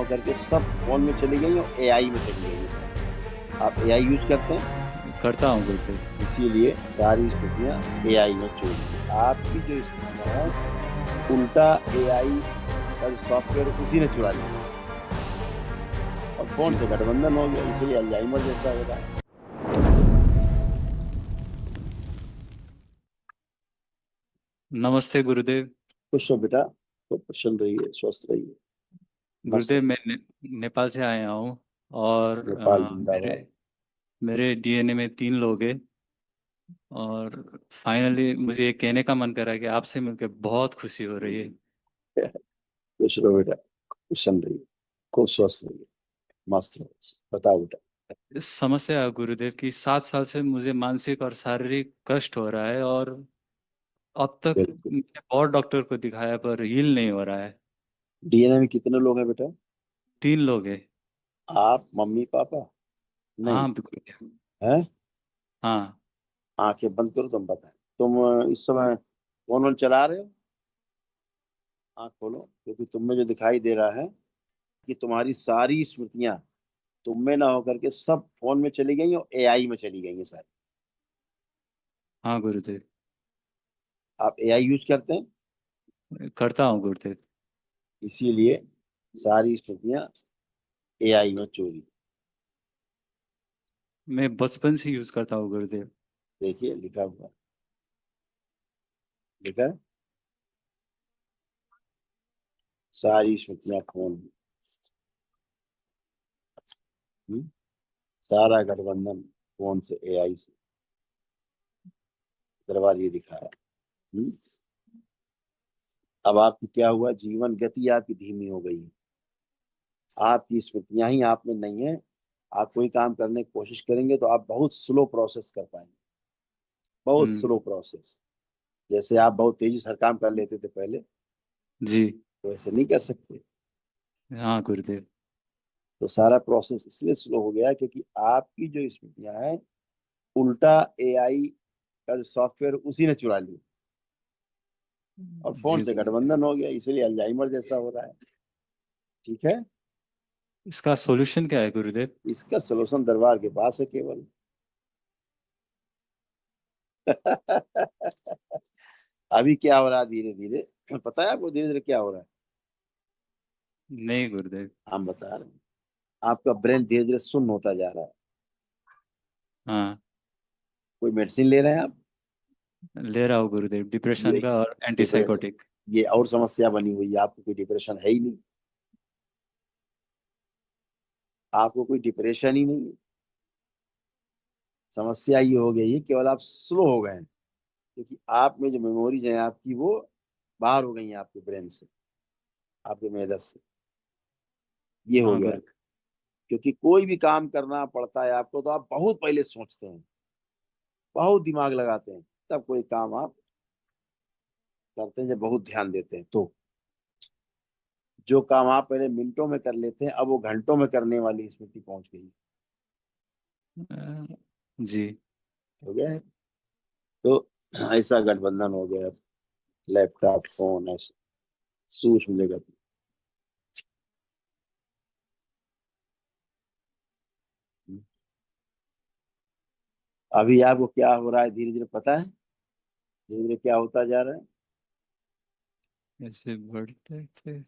होकर के सब फोन में चली गई और एआई में चली गई सर। आप एआई यूज करते हैं, करता हूँ गुरुदेव। इसीलिए सारी स्थितियां एआई में चोरी हैं। आपकी जो स्थितियां हैं उल्टा एआई का सॉफ्टवेयर उसी ने चुरा लिया और फोन जी। से गठबंधन हो गया, इसलिए अल्जाइमर जैसा हो रहा है। नमस्ते गुरुदेव। खुश हो बेटा, तो प्रसन्न रहिए, स्वस्थ रहिए, मस्त गुरुदेव रहिए। मैं नेपाल से आया हूँ और नेपाल मेरे जिंदाबाद। मेरे डीएनए में 3 लोग हैं। और फाइनली मुझे ये कहने का मन कर रहा है कि आपसे मिलकर बहुत खुशी हो रही है। खुश रहो बेटा, प्रसन्न रहिए, खूब स्वस्थ रहिए, मस्त रहो। बताओ बेटा। इस समस्या है गुरुदेव की 7 साल से मुझे मानसिक और शारीरिक कष्ट हो रहा है, और अब तक बिल्कुल। मैंने बहुत डॉक्टर को दिखाया पर हील नहीं हो रहा है। डीएनए में कितने लोग हैं बेटा? 3 लोग हैं। आप, मम्मी, पापा? नहीं हाँ बिल्कुल। है? हाँ। आंखें बंद करो, तुम बताएं। तुम इस समय फोन वोन चला रहे हो? आंख खोलो, क्योंकि तुम में जो दिखाई दे रहा है कि तुम्हारी सारी स्मृतियां तुम में ना होकर के सब फोन में चली गई और एआई में चली गई हैं सारी। हाँ गुरुदेव। आप एआई यूज करते हैं, करता हूँ गुरुदेव। इसीलिए सारी स्मृतियां एआई में चोरी। मैं बचपन से यूज करता हूँ गुरुदेव। देखिए लिखा हुआ, लिखा है, सारी स्मृतियां फोन में। हम्म? सारा गठबंधन फोन से, एआई से। दरबार ये दिखा रहा है। अब आपकी क्या हुआ, जीवन गति आपकी धीमी हो गई है। आपकी स्मृतियां ही आप में नहीं है। आप कोई काम करने की कोशिश करेंगे तो आप बहुत स्लो प्रोसेस कर पाएंगे, बहुत हम्म। Slow process. जैसे आप बहुत तेजी से हर काम कर लेते थे पहले, जी। तो वैसे नहीं कर सकते। हाँ गुरुदेव। तो सारा प्रोसेस इसलिए स्लो हो गया क्योंकि आपकी जो स्मृतियां हैं उल्टा एआई का जो सॉफ्टवेयर उसी ने चुरा ली और फोन जी से गुरुदेव। गठबंधन हो गया, इसलिए अल्जाइमर जैसा हो रहा है। ठीक है। इसका सॉल्यूशन क्या है गुरुदेव? इसका सलूशन दरबार के पास है केवल। अभी क्या हो रहा है धीरे धीरे, पता है आपको धीरे धीरे क्या हो रहा है? नहीं गुरुदेव। हम बता रहे हैं, आपका ब्रेन धीरे धीरे सुन्न होता जा रहा है। हाँ। कोई मेडिसिन ले रहे हैं आप? ले रहा हूँ गुरुदेव, ये डिप्रेशन का और डिप्रेशन, एंटीसाइकोटिक। ये और समस्या बनी हुई है। आपको कोई डिप्रेशन है ही नहीं, आपको कोई डिप्रेशन ही नहीं है। समस्या ये हो गई है केवल आप स्लो हो गए हैं, क्योंकि आप में जो मेमोरीज हैं आपकी वो बाहर हो गई हैं आपके ब्रेन से, आपके मेदस से। ये हो हाँ गया है। गुरु। क्योंकि कोई भी काम करना पड़ता है आपको तो आप बहुत पहले सोचते हैं, बहुत दिमाग लगाते हैं, तब कोई काम आप करते हैं, जब बहुत ध्यान देते हैं तो। जो काम आप पहले मिनटों में कर लेते हैं अब वो घंटों में करने वाली स्मृति पहुंच गई। जी। हो गया है। तो ऐसा गठबंधन हो गया। लैपटॉप, फोन, ऐसा सूक्ष्म जगत। अभी आपको क्या हो रहा है धीरे धीरे पता है? धीरे धीरे क्या होता जा रहा है? ऐसे बढ़ते थे।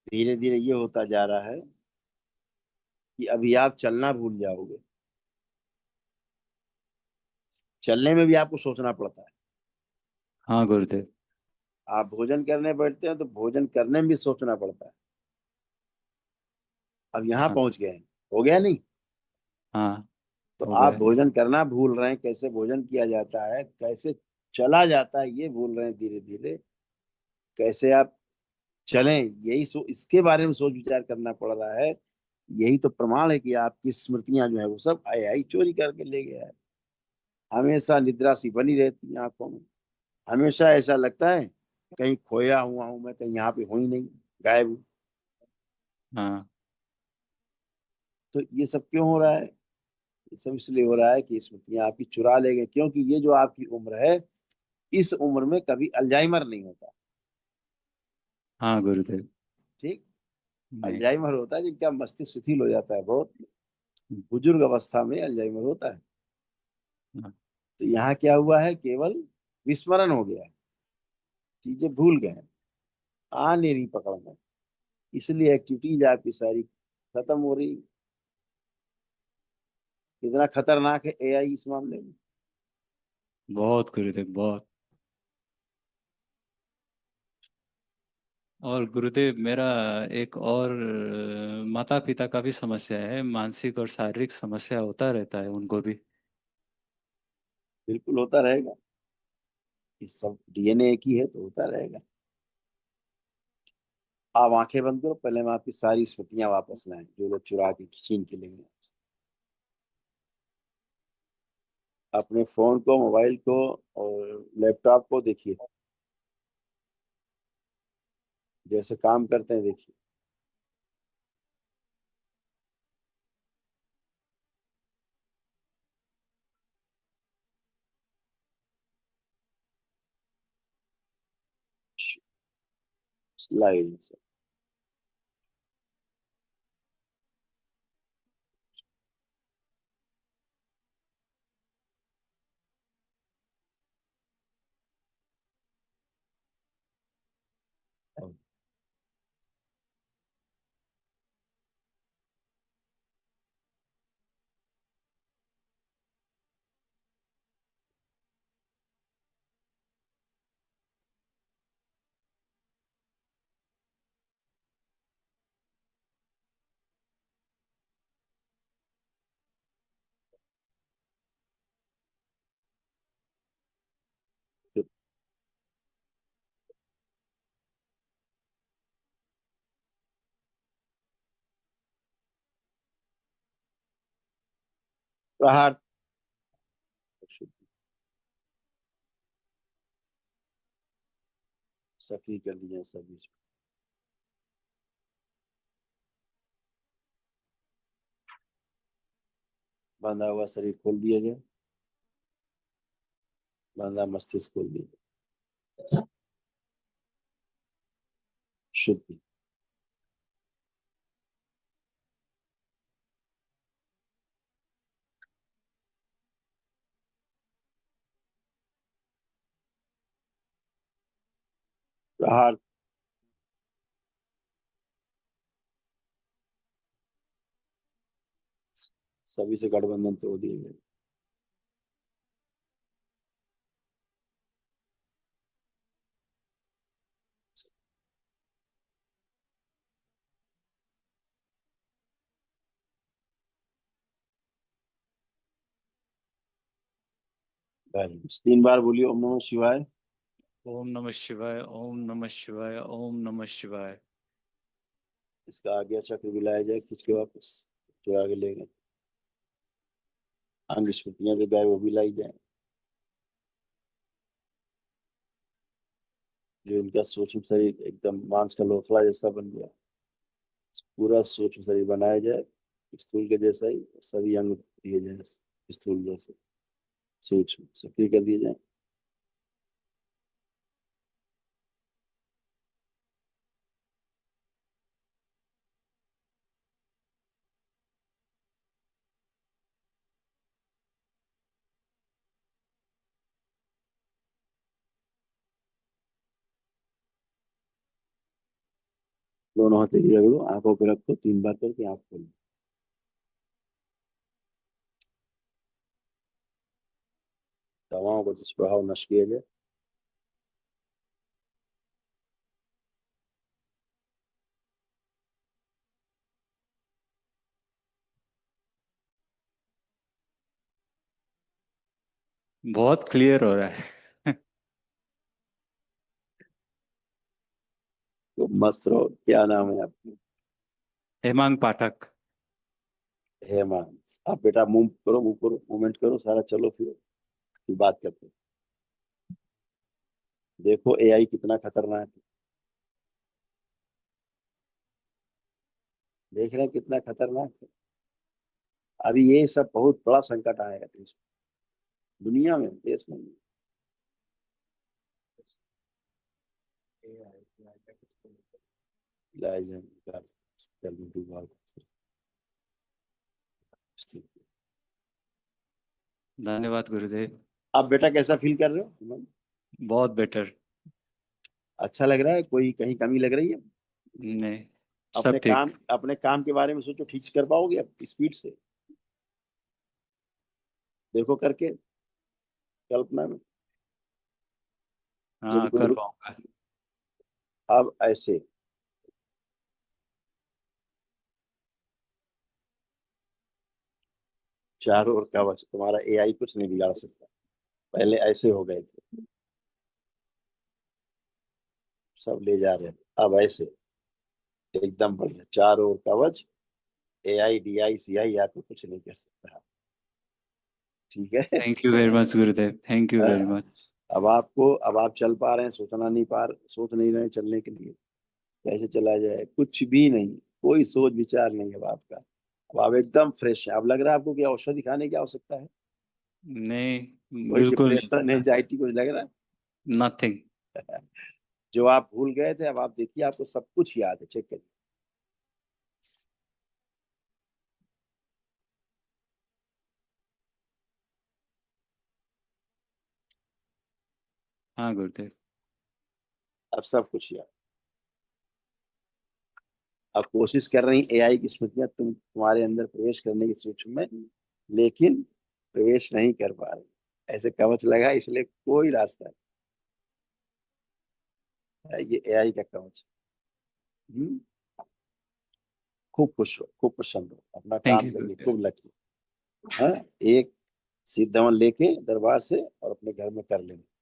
धीरे धीरे ये होता जा रहा है कि अभी आप चलना भूल जाओगे। चलने में भी आपको सोचना पड़ता है। हाँ गुरुदेव। आप भोजन करने बैठते हैं तो भोजन करने में भी सोचना पड़ता है। अब यहाँ हाँ। पहुंच गए हैं। हो गया नहीं? हाँ। तो हो आप गए। भोजन करना भूल रहे हैं, कैसे भोजन किया जाता है, कैसे चला जाता है ये भूल रहे हैं धीरे धीरे। कैसे आप चलें, यही इसके बारे में सोच विचार करना पड़ रहा है। यही तो प्रमाण है कि आपकी स्मृतियां जो है वो सब आई चोरी करके ले गया है। हमेशा निद्रा सी बनी रहती है आंखों में। हमेशा ऐसा लगता है कहीं खोया हुआ हूं मैं, कहीं यहाँ पे हूं ही नहीं, गायब हूं। हाँ। तो ये सब क्यों हो रहा है? ये सब इसलिए हो रहा है कि स्मृतियां आपकी चुरा ले गए, क्योंकि ये जो आपकी उम्र है इस उम्र में कभी अल्जाइमर नहीं होता। हाँ गुरुदेव। ठीक। नहीं। अल्जाइमर होता है जिनका मस्तिष्क शिथिल हो जाता है, बहुत बुजुर्ग अवस्था में अल्जाइमर होता है। हाँ, तो यहाँ क्या हुआ है, केवल विस्मरण हो गया है, चीजें भूल गए हैं, आ नहीं रही पकड़ में, इसलिए एक्टिविटीज आपकी सारी खत्म हो रही। कितना खतरनाक है एआई इस मामले में। बहुत गुरुदेव, बहुत। और गुरुदेव, मेरा एक और माता पिता का भी समस्या है, मानसिक और शारीरिक समस्या होता रहता है उनको भी। बिल्कुल होता रहेगा, ये सब डीएनए एक ही है तो होता रहेगा। आप आंखें बंद करो, पहले मैं आपकी सारी स्मृतियां वापस लाएं जो लोग चुरा के छीन के ले गए। अपने फोन को, मोबाइल को और लैपटॉप को देखिए, जैसे काम करते हैं देखिए। स्लाइड से प्रहार सक्रिय कर दिए सभी। बांधा हुआ शरीर खोल दिया जाए, बांधा मस्तिष्क खोल दिया। शुद्धि। प्रहार। सभी से गठबंधन तोड़ दिए गए। बैलेंस 3 बार बोलिए ओम नमः शिवाय। ओम नमः शिवाय, ओम नमः शिवाय, ओम नमः शिवाय। इसका आज्ञा चक्र भी लाया जाए, खींच के वापस जो आगे ले गए। अंग स्मृतियां जो गाय वो भी लाई जाए। जो इनका सूक्ष्म शरीर एकदम मांस का लोथड़ा जैसा बन गया, पूरा सूक्ष्म शरीर बनाया जाए, स्थूल के जैसा ही सभी अंग दिए जाए, स्थूल जैसे सूक्ष्म सक्रिय कर दिए जाए। दोनों हथेली रगड़ो, आंखों पे रखो, 3 बार करके आंख खोलो। दवाओं का दुष्प्रभाव नष्ट किया जाए। बहुत क्लियर हो रहा है। तो मस्त रहो। क्या नाम है आपका? हेमांग पाठक। हेमा। आप बेटा मूव करो, मूव करो, मूवमेंट करो सारा, चलो फिर बात करते हैं। देखो एआई कितना खतरनाक है, देख रहे हैं कितना खतरनाक है। अभी ये सब बहुत बड़ा संकट आएगा देश में, दुनिया में, देश में। लाया जाए। Tell me do all. धन्यवाद गुरुदेव। आप बेटा कैसा फील कर रहे हो? बहुत बेटर। अच्छा लग रहा है? कोई कहीं कमी लग रही है? नहीं, सब ठीक। अपने काम के बारे में सोचो, ठीक से कर पाओगे अब स्पीड से? देखो करके कल्पना में। यदि हाँ, कोई कर पाऊंगा। अब ऐसे चारों ओर कवच, तुम्हारा एआई कुछ नहीं बिगाड़ सकता। पहले ऐसे हो गए थे, सब ले जा रहे हैं, अब ऐसे एकदम बढ़िया चारों ओर कवच। एआई डीआई सीआई आपको कुछ नहीं कर सकता। ठीक है। Thank you very much Gurudev, thank you very हाँ, मच। अब आप चल पा रहे हैं, सोच नहीं रहे हैं चलने के लिए कैसे चला जाए, कुछ भी नहीं। कोई सोच विचार नहीं अब आपका। अब आप एकदम फ्रेश है। अब लग रहा है आपको कि औषधि खाने की आवश्यकता है? नहीं, कोई बिल्कुल नहीं डिप्रेशन लगा। एंजाइटी कुछ लग रहा नथिंग। है? जो आप भूल गए थे, अब आप देखिए आपको सब कुछ याद है। चेक करिए। हाँ गुरुदेव। अब सब कुछ याद। अब कोशिश कर रही एआई की स्मृतियां तुम्हारे अंदर प्रवेश करने की सूक्ष्म में, लेकिन प्रवेश नहीं कर पा रही। ऐसे कवच लगा, इसलिए कोई रास्ता नहीं है। ये एआई का कवच। हम्म, खूब खुश हो, खूब प्रसन्न हो, अपना थैंक काम यू करिए, गुरुदेव। खूब लगे। हाँ, एक सिद्ध दमन लेके दरबार से और अपने घर में कर लेंगे।